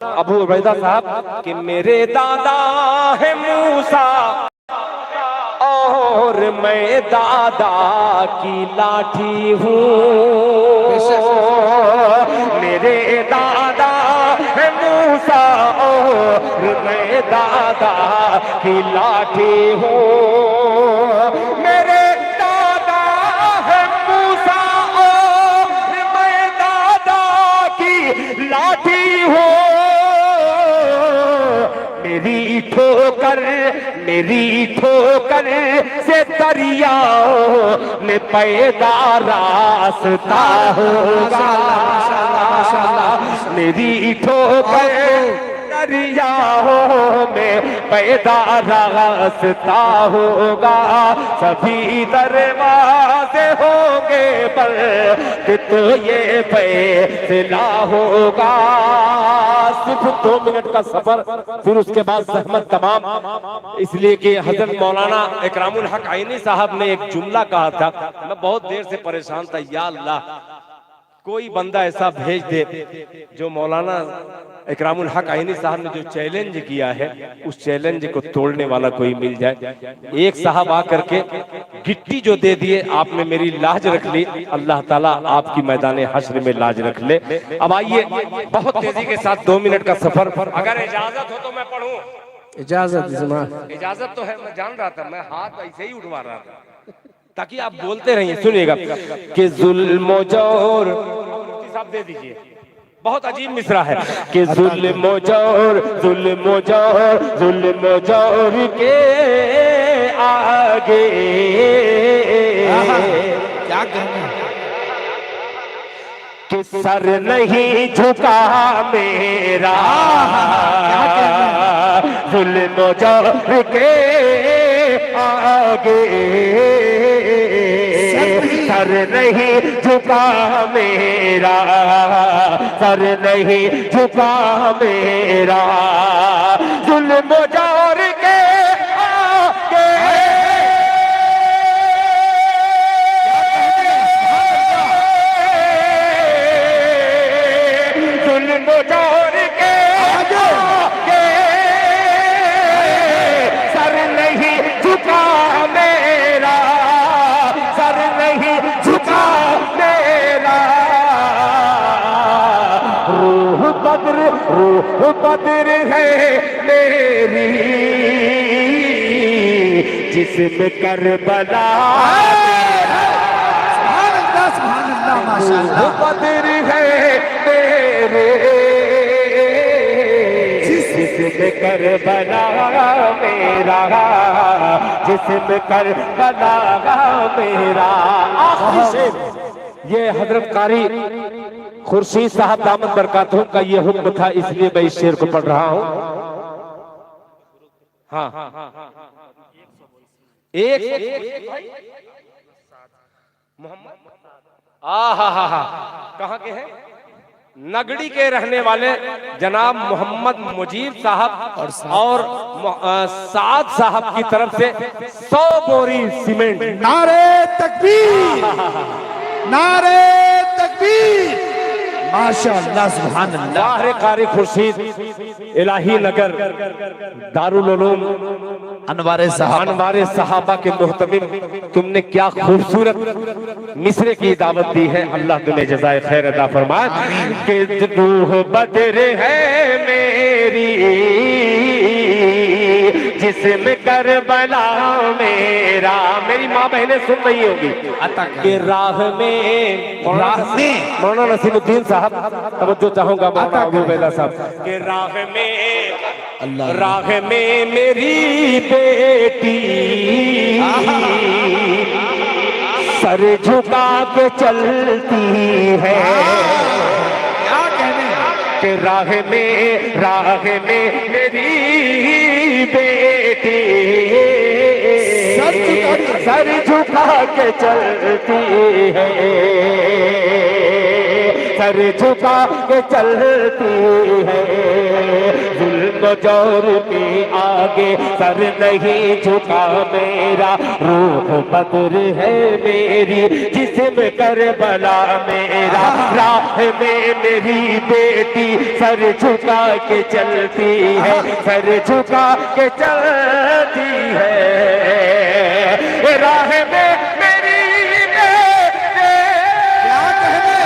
अबू उबैदा साहब कि मेरे दादा है मूसा और मैं दादा की लाठी हूँ। मेरे दादा है मूसा और मैं दादा की लाठी हूँ। मेरे दादा है मूसा और मैं दादा की लाठी हूँ। मेरी ठोकर से दरियाओं में पैदा रास्ता होगा। मेरी ठोकर दरियाओं में पैदा रास्ता होगा। सभी दरवाजे होंगे पर तो ये फैसला होगा। सिर्फ 2 मिनट का सफर, फिर उसके बाद सहमत तमाम। इसलिए कि हजरत मौलाना इकरामुल हक आइनी साहब ने एक जुमला कहा था, मैं बहुत देर से परेशान था, या अल्लाह कोई बंदा ऐसा भेज दे जो मौलाना इकरामुल हक आइनी साहब ने जो चैलेंज किया है उस चैलेंज को तोड़ने वाला कोई मिल जाए। एक साहब आकर के गिट्टी जो दे दिए, आपने मेरी लाज रख ली, अल्लाह ताला आपकी मैदान हश्र में लाज रख ले। अब आइए बहुत तेजी के साथ 2 मिनट का सफर, अगर इजाजत हो तो मैं पढ़ूं। इजाजत तो है, मैं जान रहा था, मैं हाथ ऐसे ही उठवा रहा था ताकि आप बोलते रहिए। सुनिएगा कि जुल्म जोर साहब दे दीजिए, बहुत अजीब मिसरा है कि जुल्म जोर के आगे क्या कहना कि सर नहीं झुका मेरा। जुल्म जोर के आगे सर नहीं झुका मेरा, सर नहीं झुका मेरा। जुल्म जोर के आगे जुल्म जोर के आगे सर नहीं झुका मेरा, सर नहीं झुका मेरा। रूह बद्र है मेरी, जिस्म करबला। रूह बद्र है मेरे, जिस्म करबला मेरा, जिस्म करबला मेरा। आखिरी शेर ये हजरत कारी खुर्शीद साहब दामद बरकातहू का ये हुक्म था, इसलिए मैं इस शेर को पढ़ रहा हूं। हाँ एक मोहम्मद कहाँ के हैं? नगड़ी के रहने वाले जनाब मोहम्मद मुजीब साहब और साद साहब की तरफ से 100 बोरी सीमेंट। नारे तकबीर, नारे तकबीर, माशाअल्लाह, सुभान अल्लाह। कारी खुर्शीद इलाही नगर दारुल उलूम अनवारे सहाबा के मुहतमिम, तुमने क्या खूबसूरत मिसरे की दावत दी है। अल्लाह तुम्हें जज़ाए खैर अता फरमाए। कि रूह बद्र है मेरी, जिस्म करबला मेरा। मेरी माँ बहनें सुन रही होगी कि राह में मौलाना नसीमुद्दीन साहब तवज्जो चाहूंगा, मौलाना अबू उबैदा साहब के राह में मेरी बेटी सर झुका के चलती है। क्या कहने कि राह में मेरी बेटी सर झुका के चलती है, सर झुका के चलती है। जुल्म को जोर के आगे सर नहीं झुका मेरा, रूह बदर है मेरी जिस्म करबला मेरा, राह में मेरी बेटी सर झुका के चलती है, सर झुका के चलती है, राह में मेरी क्या कहने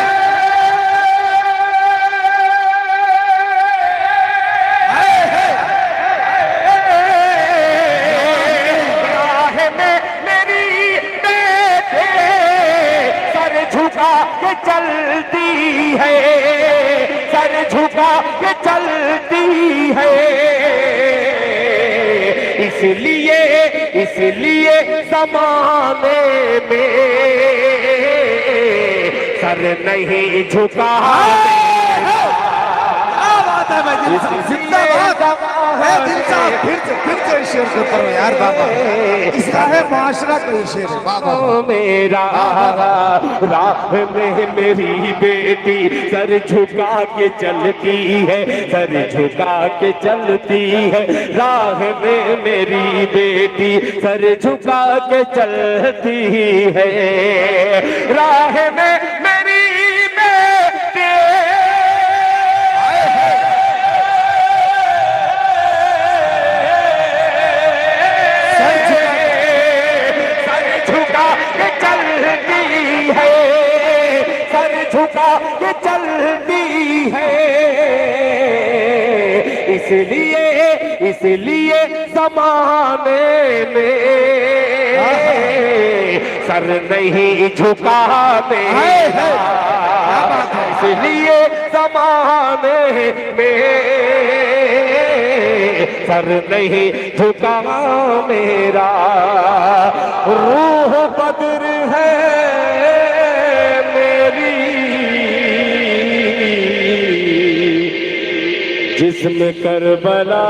राह में मेरी बेटे सर झुका के चलती है, सर झुका के चलती है, इसलिए ज़माने में सर नहीं झुका। क्या बात है भाई, दिल साहब, जिंदाबाद है दिल साहब। फिर से शेर को करो यार बाबा, इसका है माशरा का ये शेर है बाबा। मेरा राह में मेरी बेटी सर झुका के चलती है, सर झुका के चलती है, राह में मेरी बेटी सर झुका के चलती है, राह में मेरी बेटी झुका के चलती है, इसलिए ज़माने में सर नहीं झुका मेरा, इसलिए ज़माने में सर नहीं झुका मेरा, रूह बदर है जिस्म करबला